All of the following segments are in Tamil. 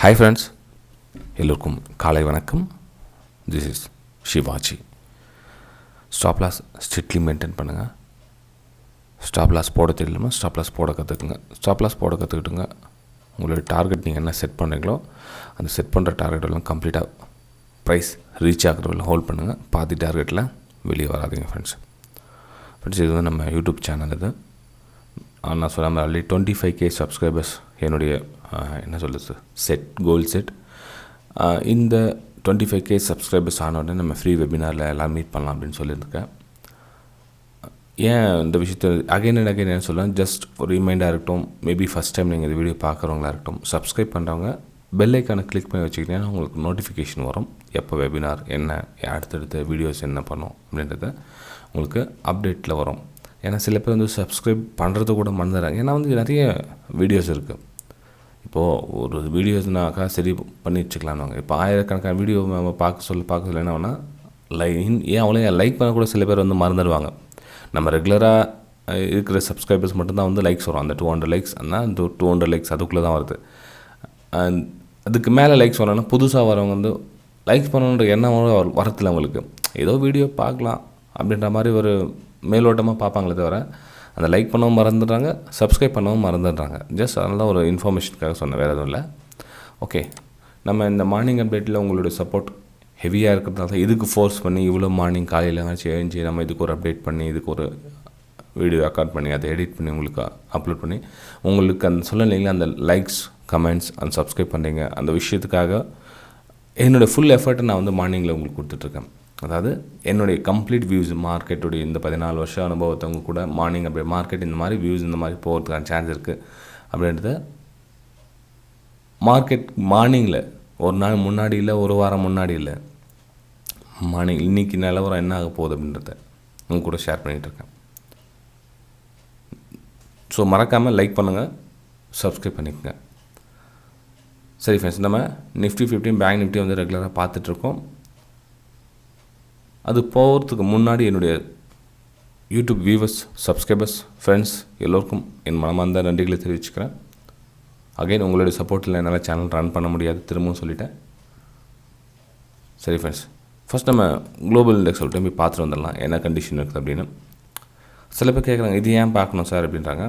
Hi friends, எல்லோருக்கும் காலை வணக்கம். This is Shivaji. Stop loss strictly maintain பண்ணுங்கள். ஸ்டாப் லாஸ் போட தெரியலமா ஸ்டாப் லாஸ் போட கற்றுக்குங்க. ஸ்டாப் லாஸ் போட கற்றுக்கிட்டுங்க. உங்களுடைய டார்கெட் நீங்கள் என்ன செட் பண்ணுறீங்களோ அந்த செட் பண்ணுற டார்கெட் எல்லாம் கம்ப்ளீட்டாக ப்ரைஸ் ரீச் ஆகிறவரை ஹோல்ட் பண்ணுங்கள். பாதி டார்கெட்டில் வெளியே வராதிங்க ஃப்ரெண்ட்ஸ். இது வந்து நம்ம யூடியூப் சேனல். இது நான் சொன்ன மாதிரி ஆல்ரெடி 25K சப்ஸ்கிரைபர்ஸ் என்னுடைய என்ன சொல்லுது கோல் செட். இந்த 25K சப்ஸ்கிரைபர்ஸ் ஆன உடனே நம்ம ஃப்ரீ வெபினாரில் எல்லாம் மீட் பண்ணலாம் அப்படின்னு சொல்லியிருக்கேன். ஏன் இந்த விஷயத்தை அகைன் அண்ட் அகைன் என்ன சொல்லுவேன், ஜஸ்ட் ஒரு ரிமைண்டாக இருக்கட்டும். மேபி ஃபஸ்ட் டைம் நீங்கள் இந்த வீடியோ பார்க்குறவங்களா இருக்கட்டும், சப்ஸ்கிரைப் பண்ணுறவங்க பெல் ஐக்கானை கிளிக் பண்ணி வச்சுக்கிட்டீங்கன்னா உங்களுக்கு நோட்டிஃபிகேஷன் வரும். எப்போ வெபினார் என்ன, அடுத்தடுத்த வீடியோஸ் என்ன பண்ணோம் அப்படின்றத உங்களுக்கு அப்டேட்டில் வரும். ஏன்னா சில பேர் வந்து சப்ஸ்கிரைப் பண்ணுறது கூட மறந்துடுறாங்க. ஏன்னா வந்து நிறைய வீடியோஸ் இருக்குது. இப்போது ஒரு வீடியோஸ்னாக்கா சரி பண்ணி வச்சுக்கலாம்னுவாங்க. இப்போ ஆயிரக்கணக்கான வீடியோ நம்ம பார்க்க சொல்ல என்ன வேணால் ஏன் அவ்வளோ லைக் பண்ண கூட சில பேர் வந்து மறந்துடுவாங்க. நம்ம ரெகுலராக இருக்கிற சப்ஸ்கிரைபர்ஸ் மட்டும்தான் வந்து லைக்ஸ் வரும். அந்த 200 லைக்ஸ் அந்த 200 லைக்ஸ் அதுக்குள்ளே தான் வருது. அதுக்கு மேலே லைக்ஸ் வரணும்னா புதுசாக வரவங்க வந்து லைக்ஸ் பண்ணணுன்ற எண்ணம் வரதில்லை அவங்களுக்கு. ஏதோ வீடியோ பார்க்கலாம் அப்படின்ற மாதிரி ஒரு மேலோட்டமாக பார்ப்பாங்களே தவிர அந்த லைக் பண்ணவும் மறந்துடுறாங்க, சப்ஸ்கிரைப் பண்ணவும் மறந்துடுறாங்க. ஜஸ்ட் அதனால் ஒரு இன்ஃபர்மேஷனுக்காக சொன்னேன், வேறு எதுவும் இல்லை. ஓகே, நம்ம இந்த மார்னிங் அப்டேட்டில் உங்களுடைய சப்போர்ட் ஹெவியாக இருக்கிறதால இதுக்கு ஃபோர்ஸ் பண்ணி இவ்வளோ மார்னிங் காலையில் எழுந்து நம்ம இதுக்கு ஒரு அப்டேட் பண்ணி இதுக்கு ஒரு வீடியோ ரெக்கார்ட் பண்ணி அதை எடிட் பண்ணி உங்களுக்கு அப்லோட் பண்ணி உங்களுக்கு அந்த சொல்லலைங்களா அந்த லைக்ஸ் கமெண்ட்ஸ் அந்த சப்ஸ்கிரைப் பண்ணுறீங்க அந்த விஷயத்துக்காக என்னோடய ஃபுல் எஃபர்ட்டை நான் வந்து மார்னிங்கில் உங்களுக்கு கொடுத்துட்ருக்கேன். அதாவது என்னுடைய கம்ப்ளீட் வியூஸ் மார்க்கெட்டுடைய இந்த 14 வருஷம் அனுபவத்தவங்க கூட மார்னிங் அப்படி மார்க்கெட் இந்த மாதிரி வியூஸ் இந்த மாதிரி போகிறதுக்கான சான்ஸ் இருக்குது அப்படின்றத மார்க்கெட் மார்னிங்கில் ஒரு நாள் முன்னாடி இல்லை, ஒரு வாரம் முன்னாடி இல்லை, மார்னிங் இன்றைக்கி நிலவரம் என்ன ஆக போகுது அப்படின்றத உங்க கூட ஷேர் பண்ணிகிட்ருக்கேன். ஸோ மறக்காமல் லைக் பண்ணுங்கள், சப்ஸ்கிரைப் பண்ணிக்கோங்க. சரி ஃப்ரெண்ட்ஸ், நம்ம நிஃப்டி 15 பேங்க் நிஃப்டி வந்து ரெகுலராக பார்த்துட்ருக்கோம். அது போகிறதுக்கு முன்னாடி என்னுடைய யூடியூப் வியூவர்ஸ், சப்ஸ்கிரைபர்ஸ், ஃப்ரெண்ட்ஸ் எல்லோருக்கும் என் மனமார்ந்த நன்றிகளை தெரிவிச்சுக்கிறேன். அகைன் உங்களுடைய சப்போர்ட்டில் என்னால் சேனல் ரன் பண்ண முடியாது, திரும்பவும் சொல்லிட்டேன். சரி ஃப்ரெண்ட்ஸ், ஃபஸ்ட் நம்ம குளோபல் இண்டெக்ஸ் சொல்லிட்டு போய் பார்த்துட்டு வந்துடலாம் என்ன கண்டிஷன் இருக்குது அப்படின்னு. சில பேர் கேட்குறாங்க, இது ஏன் பார்க்கணும் சார் அப்படின்றாங்க.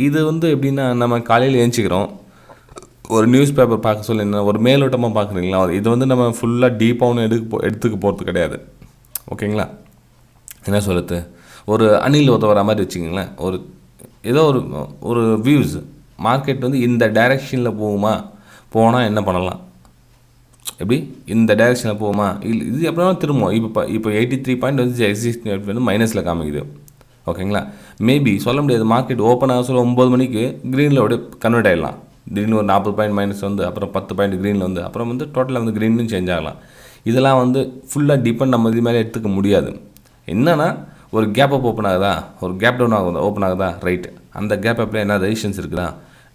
இது வந்து எப்படின்னா, நம்ம காலையில் ஏஞ்சிக்கிறோம், ஒரு நியூஸ் பேப்பர் பார்க்க சொல்லி என்ன ஒரு மேலோட்டமாக பார்க்குறீங்களா, இது வந்து நம்ம ஃபுல்லாக டீப்பாகவும் எடுத்துக்க போகிறது கிடையாது. ஓகேங்களா? என்ன சொல்லுறது, ஒரு அணில் வர மாதிரி வச்சுக்கிங்களேன். ஏதோ ஒரு வியூஸ் மார்க்கெட் வந்து இந்த டைரெக்ஷனில் போனால் என்ன பண்ணலாம், எப்படி இந்த டைரெக்ஷனில் போகுமா, இது எப்படின்னா திரும்பும். இப்போ 83 பாயிண்ட் வந்து எக்ஸிஸ்டிங் வந்து மைனஸில் காமிக்குது. ஓகேங்களா? மேபி சொல்ல முடியாது. மார்க்கெட் ஓப்பன் ஆக சொல்ல 9 மணிக்கு க்ரீனில் அப்படியே கன்வெர்ட் ஆகிடலாம். திடீர்னு ஒரு 40 பாயிண்ட் மைனஸ் வந்து அப்புறம் 10 பாயிண்ட் க்ரீனில் வந்து அப்புறம் வந்து டோட்டலாக வந்து க்ரீனும் சேஞ்ச் ஆகலாம். இதெல்லாம் வந்து ஃபுல்லாக டிபெண்ட் நம்ம இது மேலே எடுத்துக்க முடியாது. என்னென்னா ஒரு கேப் அப் ஓப்பன் ஆகுதா, ஒரு கேப் டவுன் ஓப்பன் ஆகுதா, ரைட்டு, அந்த கேப் அப்பில் என்ன ரெசிஸ்டன்ஸ் இருக்குதா,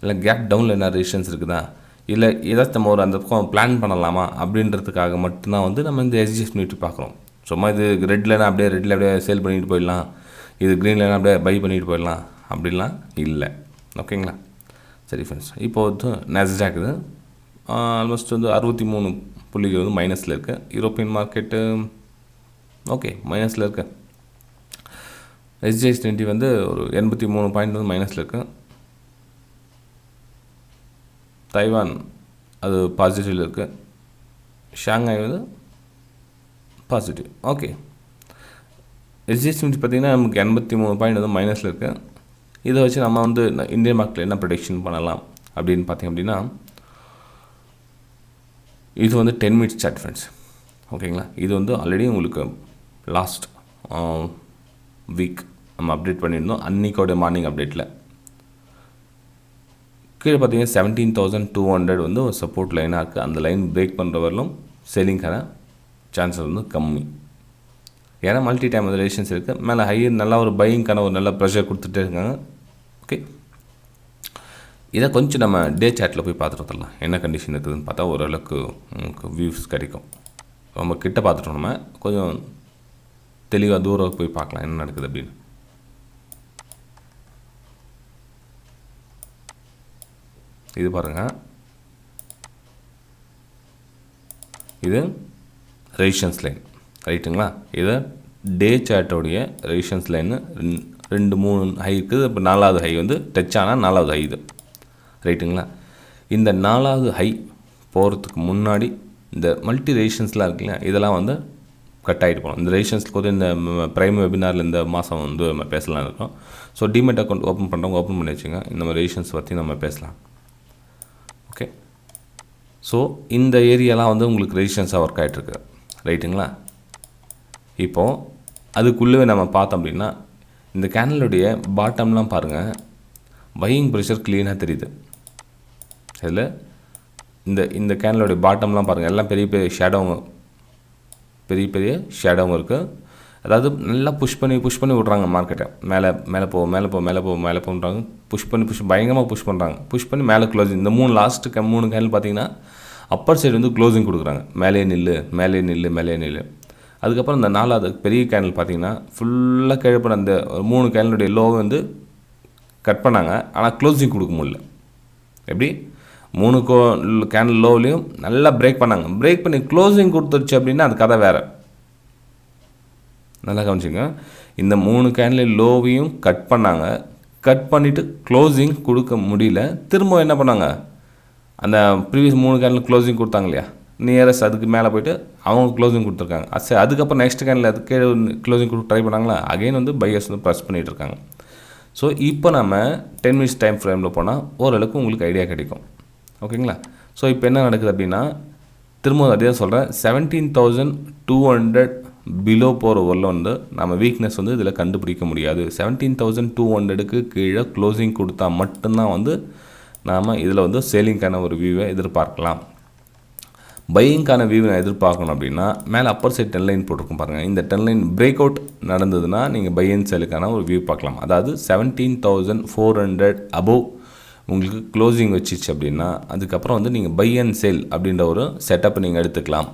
இல்லை கேப் டவுனில் என்ன ரெசிஸ்டன்ஸ் இருக்குதா, இல்லை ஏதாச்சும் நம்ம ஒரு அந்த பிளான் பண்ணலாமா அப்படின்றதுக்காக மட்டும்தான் வந்து நம்ம இந்த எஸ்ஜிஎஸ் நிஃப்டி பார்க்குறோம். சும்மா இது ரெட்டில்னா அப்படியே சேல் பண்ணிட்டு போயிடலாம், இது க்ரீன்லனா அப்படியே பை பண்ணிட்டு போயிடலாம் அப்படின்லாம் இல்லை. ஓகேங்களா? சரி ஃப்ரெண்ட்ஸ், இப்போது நாஸ்டாக் இது ஆல்மோஸ்ட் வந்து 63 புள்ளிகள் வந்து மைனஸில் இருக்குது. யூரோப்பியன் மார்க்கெட்டு ஓகே மைனஸில் இருக்குது. எஸ்ஜிஎஸ் 20 வந்து ஒரு 83 பாயிண்ட் வந்து மைனஸில் இருக்குது. தைவான் அது பாசிட்டிவில் இருக்குது. ஷாங்காய் வந்து பாசிட்டிவ். ஓகே, எஸ்ஜிஎஸ் 20 பார்த்திங்கன்னா நமக்கு 83 பாயிண்ட் வந்து மைனஸில் இருக்குது. இதை வச்சு நம்ம வந்து இந்தியன் மார்க்கெட்டில் என்ன ப்ரெடிக்ஷன் பண்ணலாம் அப்படின்னு பார்த்திங்க அப்படின்னா, இது வந்து 10 மினிட்ஸ் சார்ட் ஃப்ரெண்ட்ஸ். ஓகேங்களா? இது வந்து ஆல்ரெடி உங்களுக்கு லாஸ்ட் வீக் நம்ம அப்டேட் பண்ணியிருந்தோம். அன்றைக்கோட மார்னிங் அப்டேட்டில் கீழே பார்த்தீங்கன்னா 17,200 வந்து ஒரு சப்போர்ட் லைனாக இருக்குது. அந்த லைன் பிரேக் பண்ணுற வரலும் செல்லிங்கான சான்சஸ் வந்து கம்மி. ஏன்னா மல்டி டைம் வந்து ரெசிஸ்டன்ஸ் இருக்குது. மேலே ஹையர் நல்லா ஒரு பையிங்கான ஒரு நல்ல ப்ரெஷர் கொடுத்துட்டே இருக்காங்க. ஓகே, இதை கொஞ்சம் நம்ம டே சார்ட்டில் போய் பார்த்துட்டு வந்துடலாம். என்ன கண்டிஷன் இருக்குதுன்னு பார்த்தா ஓரளவுக்கு உங்களுக்கு வியூஸ் கிடைக்கும். ரொம்ப கிட்ட பார்த்துட்டோம், நம்ம கொஞ்சம் தெளிவாக தூரம் போய் பார்க்கலாம் என்ன நடக்குது அப்படின்னு. இது பாருங்கள், இது ரெசிஸ்டன்ஸ் லைன் ரைட்டுங்களா. இது டே சார்ட்டோடைய ரெசிஸ்டன்ஸ் லைனு 2-3 ஹை இருக்குது. இப்போ 4வது ஹை வந்து டச் ஆனால் 4வது ஹை இது ரைட்டுங்களா. இந்த 4வது ஹை போகிறதுக்கு முன்னாடி இந்த மல்டி ரெசிஸ்டன்ஸ்லாம் இருக்குல்ல, இதெல்லாம் வந்து கட் ஆகிட்டு போகணும். இந்த ரெசிஸ்டன்ஸ்க்கு வந்து இந்த ப்ரைம் வெபினாரில் இந்த மாதம் வந்து நம்ம பேசலாம் இருக்கோம். ஸோ டிமெட் அக்கௌண்ட் ஓப்பன் பண்ணுறவங்க ஓப்பன் பண்ணி வச்சுங்க. இந்த மாதிரி ரெசிஸ்டன்ஸ் பற்றி நம்ம பேசலாம். ஓகே, ஸோ இந்த ஏரியாலாம் வந்து உங்களுக்கு ரெசிஸ்டன்ஸாக ஒர்க் ஆகிட்டுருக்கு ரைட்டுங்களா. இப்போது அதுக்குள்ளே நம்ம பார்த்தோம் அப்படின்னா இந்த கேனலுடைய பாட்டம்லாம் பாருங்கள், பையிங் ப்ரெஷர் க்ளீனாக தெரியுது. இதில் இந்த கேனலுடைய பாட்டம்லாம் பாருங்கள், எல்லாம் பெரிய பெரிய ஷேடோவும் இருக்குது. அதாவது நல்லா புஷ் பண்ணி விட்றாங்க மார்க்கெட்டை. மேலே போன்றாங்க. புஷ் பயங்கரமாக புஷ் பண்ணுறாங்க. புஷ் பண்ணி மேலே க்ளோசிங். இந்த 3 கேனல் பார்த்தீங்கன்னா அப்பர் சைடு வந்து க்ளோசிங் கொடுக்குறாங்க. மேலே நில்லு. அதுக்கப்புறம் இந்த 4வது பெரிய கேனல் பார்த்தீங்கன்னா ஃபுல்லாக கீழே அந்த 3 கேனலுடைய லோவை வந்து கட் பண்ணாங்க. ஆனால் க்ளோசிங் கொடுக்க முடியல. எப்படி 3 கேனல் லோவிலையும் நல்லா பிரேக் பண்ணாங்க. பிரேக் பண்ணி க்ளோசிங் கொடுத்துருச்சு அப்படின்னா அது கதை வேறு. நல்லா கவனிச்சுங்க. இந்த 3 கேனல் லோவையும் கட் பண்ணாங்க. கட் பண்ணிவிட்டு க்ளோசிங் கொடுக்க முடியல. திரும்ப என்ன பண்ணாங்க, அந்த ப்ரீவியஸ் 3 கேனல் க்ளோசிங் கொடுத்தாங்க இல்லையா, நியரஸ்ட் அதுக்கு மேலே போய்ட்டு அவங்க க்ளோசிங் கொடுத்துருக்காங்க. அதுக்கப்புறம் நெக்ஸ்ட் கேனில் அது கீழே க்ளோசிங் கொடுத்து ட்ரை பண்ணாங்களா, அகைன் வந்து பையர்ஸ் வந்து ப்ரெஸ் பண்ணிகிட்டு இருக்காங்க. ஸோ இப்போ நம்ம 10 மினிட்ஸ் டைம் ஃப்ரேமில் போனால் ஓரளவுக்கு உங்களுக்கு ஐடியா கிடைக்கும். ஓகேங்களா. ஸோ இப்போ என்ன நடக்குது அப்படின்னா, திரும்ப அதே தான் சொல்கிறேன், 17,200 பிலோ போகிற வரல வந்து நம்ம வீக்னஸ் வந்து இதில் கண்டுபிடிக்க முடியாது. 17,200க்கு கீழே க்ளோசிங் கொடுத்தா மட்டும்தான் வந்து நாம் இதில் வந்து சேலிங்கான ஒரு வியூவை எதிர்பார்க்கலாம். பையிங்கான வியூவை எதிர்பார்க்கணும் அப்படின்னா மேலே அப்பர் சைட் 10 லைன் போட்டிருக்கும் பாருங்கள். இந்த 10 லைன் பிரேக் அவுட் நடந்ததுன்னா நீங்கள் பை அண்ட் சேலுக்கான ஒரு வியூ பார்க்கலாம். அதாவது 17,400 அபோவ் உங்களுக்கு க்ளோசிங் வச்சிச்சு அப்படின்னா அதுக்கப்புறம் வந்து நீங்கள் பை அண்ட் சேல் அப்படின்ற ஒரு செட்டப் நீங்கள் எடுத்துக்கலாம்.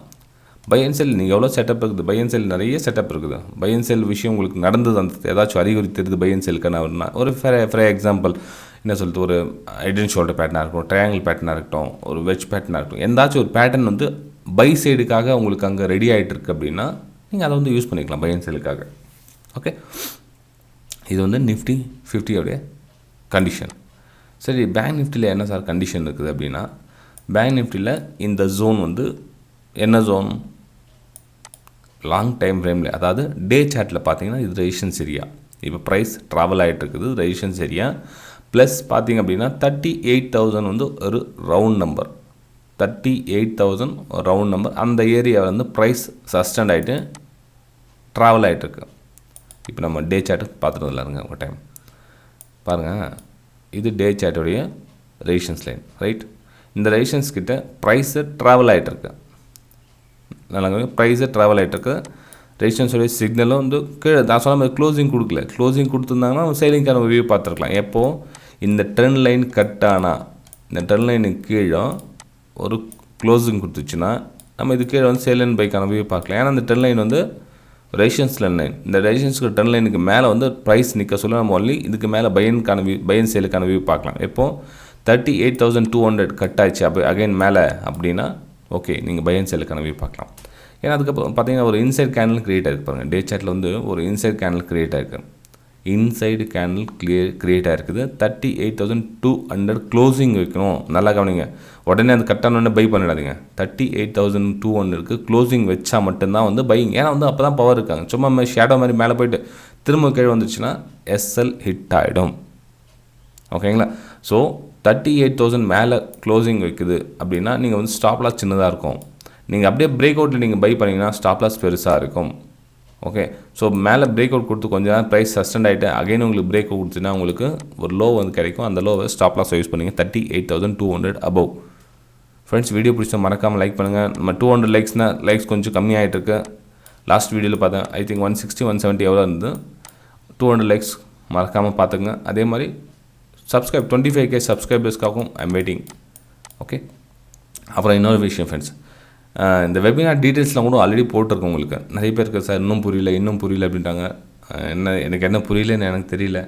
பை அண்ட் செல் நீங்கள் எவ்வளோ செட்டப் இருக்குது, பை அண்ட் செல் நிறைய செட்டப் இருக்குது. பை அண்ட் செல் விஷயம் உங்களுக்கு நடந்தது, அந்த ஏதாச்சும் அறிகுறி தெரியுது பை அண்ட் செல்லுக்கான ஒரு ஃபார் எக்ஸாம்பிள் என்ன சொல்லிட்டு, ஒரு ஹெட் அண்ட் ஷோல்டர் பேட்டர்னாக இருக்கட்டும், ட்ரையாங்கிள் பேட்டர்னாக இருக்கட்டும், ஒரு வெஜ் பேட்டர்னாக இருக்கட்டும், எந்தாச்சும் ஒரு பேட்டர்ன் வந்து பை சைடுக்காக உங்களுக்கு அங்கே ரெடி ஆகிட்டு இருக்குது அப்படின்னா நீங்கள் அதை வந்து யூஸ் பண்ணிக்கலாம் பை அண்ட் செல்லுக்காக. ஓகே, இது வந்து நிஃப்டி 50 கண்டிஷன். சரி, பேங்க் நிஃப்டியில் என்ன சார் கண்டிஷன் இருக்குது அப்படின்னா, பேங்க் நிஃப்டியில் இந்த ஜோன் வந்து என்ன ஜோன், லாங் டைம் ஃப்ரேமில், அதாவது டே சார்ட்டில் பார்த்தீங்கன்னா இது ரெசிஸ்டன்ஸ் ஏரியா. இப்போ ப்ரைஸ் ட்ராவல் ஆகிட்டு இருக்குது ரெசிஸ்டன்ஸ் ஏரியா. ப்ளஸ் பார்த்திங்க அப்படின்னா 38,000 வந்து ஒரு ரவுண்ட் நம்பர், 38,000 ரவுண்ட் நம்பர். அந்த ஏரியாவில் வந்து ப்ரைஸ் சஸ்டெண்ட் ஆகிட்டு ட்ராவல் ஆகிட்டுருக்கு. இப்போ நம்ம டே சார்ட்டு பார்த்துட்டு இல்லைங்க ஒரு டைம் பாருங்கள். இது டே சார்ட்டுடைய ரெசிஸ்டன்ஸ் லைன் ரைட். இந்த ரெசிஸ்டன்ஸ் கிட்ட ப்ரைஸு ட்ராவல் ஆகிட்டுருக்கு. நல்லா ப்ரைஸு ட்ராவல் ஆகிட்டுருக்கு. ரெசிஸ்டன்ஸோடைய சிக்னலும் வந்து கீழே நான் சொன்ன மாதிரி க்ளோசிங் கொடுக்கல. க்ளோசிங் கொடுத்துருந்தாங்கன்னா நம்ம சேலிங்கான வியூ பார்த்துருக்கலாம். எப்போது இந்த ட்ரெண்ட் லைன் கட் ஆனால், இந்த ட்ரெண்ட் லைனுக்கு கீழே ஒரு க்ளோசிங் கொடுத்துச்சுன்னா நம்ம இது கீழே வந்து சேல் அண்ட் பைக்கான வியூ பார்க்கலாம். ஏன்னா இந்த ட்ரெண்ட் லைன் வந்து ரெசிஸ்டன்ஸ் லைன். இந்த ரெசிஸ்டன்ஸுக்கு ட்ரெண்ட் லைனுக்கு மேலே வந்து ப்ரைஸ் நிற்க சொல்ல நம்ம ஒன்லி இதுக்கு மேலே பை அண்ட் சேலுக்கான வியூ பார்க்கலாம். எப்போது 38,200 கட் ஆச்சு அப்போ அகைன் மேலே அப்படின்னா ஓகே, நீங்கள் பை அண்ட் சேலுக்கான வியூ பார்க்கலாம். ஏன்னா அதுக்கப்புறம் பார்த்தீங்கன்னா ஒரு இன்சைட் கேனல் க்ரியேட் ஆகிருக்கு பாருங்கள். டே சார்ட்டில் வந்து ஒரு இன்சைட் கேனல் க்ரியேட் ஆகிருக்கு. இன்சைடு கேனல் க்ரியேட் ஆகிருக்குது. 38,200 க்ளோசிங் வைக்கணும். நல்லா கவனிங்க, உடனே அது கட்டான பை பண்ணிடாதீங்க. 38,200க்கு க்ளோசிங் வச்சா மட்டும்தான் வந்து பையிங். ஏன்னா வந்து அப்போ தான் பவர் இருக்காங்க. சும்மா ஷேடோ மாதிரி மேலே போய்ட்டு திரும்ப கீழே வந்துச்சுன்னா எஸ்எல் ஹிட் ஆகிடும். ஓகேங்களா. ஸோ 38,000 மேலே க்ளோசிங் வைக்குது அப்படின்னா நீங்கள் வந்து ஸ்டாப் லாஸ் சின்னதாக இருக்கும். நீங்கள் அப்படியே பிரேக் அவுட்டில் நீங்கள் பை பண்ணிங்கன்னா ஸ்டாப் லாஸ் பெருசாக இருக்கும். ஓகே, ஸோ மேலே பிரேக் அவுட் கொடுத்து கொஞ்சம் நேரம் ப்ரைஸ் சஸ்டெண்ட் ஆகிட்டு அகைன் உங்களுக்கு பிரேக் அவுட் கொடுத்துன்னா உங்களுக்கு ஒரு லோ வந்து கிடைக்கும். அந்த லோவை ஸ்டாப் லாஸ் யூஸ் பண்ணிங்க 38,200 அபவ். ஃப்ரெண்ட்ஸ், வீடியோ பிடிச்சா மறக்காமல் லைக் பண்ணுங்கள். நம்ம 200 லைக்ஸ் கொஞ்சம் கம்மியாகிட்டு இருக்கு. லாஸ்ட் வீடியோவில் பார்த்தேன், ஐ திங்க் 160 170 எவ்வளோ இருந்தது. 200 லைக்ஸ் மறக்காமல் பார்த்துங்க. அதே மாதிரி சப்ஸ்கிரைப் 25K சப்ஸ்கிரைபர்ஸ்க்காகவும் ஐம் வெயிட்டிங். ஓகே, அப்புறம் இன்னொரு விஷயம் ஃப்ரெண்ட்ஸ், இந்த வெபினார் டீட்டெயில்ஸ்லாம் கூட ஆல்ரெடி போட்டிருக்கோம். உங்களுக்கு நிறைய பேருக்கு சார் இன்னும் புரியல அப்படின்ட்டாங்க. எனக்கு என்ன புரியலன்னு எனக்கு தெரியல.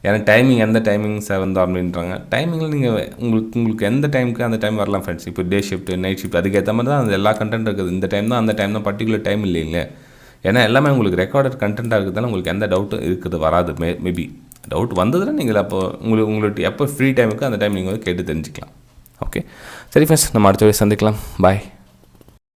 ஏன்னா டைமிங் எந்த டைமிங் 7 அப்படின்றாங்க. டைமிங்கில் நீங்கள் உங்களுக்கு எந்த டைமுக்கு அந்த டைம் வரலாம் ஃப்ரெண்ட்ஸ். இப்போ டே ஷிஃப்ட், நைட் ஷிஃப்ட் அதுக்கேற்ற மாதிரி தான் அந்த எல்லா கண்டென்ட் இருக்குது. இந்த டைம் தான் அந்த டைம் தான், பர்டிகுலர் டைம் இல்லைங்க. ஏன்னா எல்லாமே உங்களுக்கு ரெக்கார்டட் கண்டென்ட்டாக இருக்கிறதால உங்களுக்கு எந்த டவுட்டும் இருக்குது வராது. மேபி டவுட் வந்ததுன்னா நீங்கள் அப்போ உங்களுக்கு எப்போ ஃப்ரீ டைமுக்கு அந்த டைம் நீங்கள் வந்து கேட்டு தெரிஞ்சுக்கலாம். ஓகே, சரி ஃப்ரெண்ட்ஸ், நம்ம அடுத்த வழி சந்திக்கலாம். பாய்.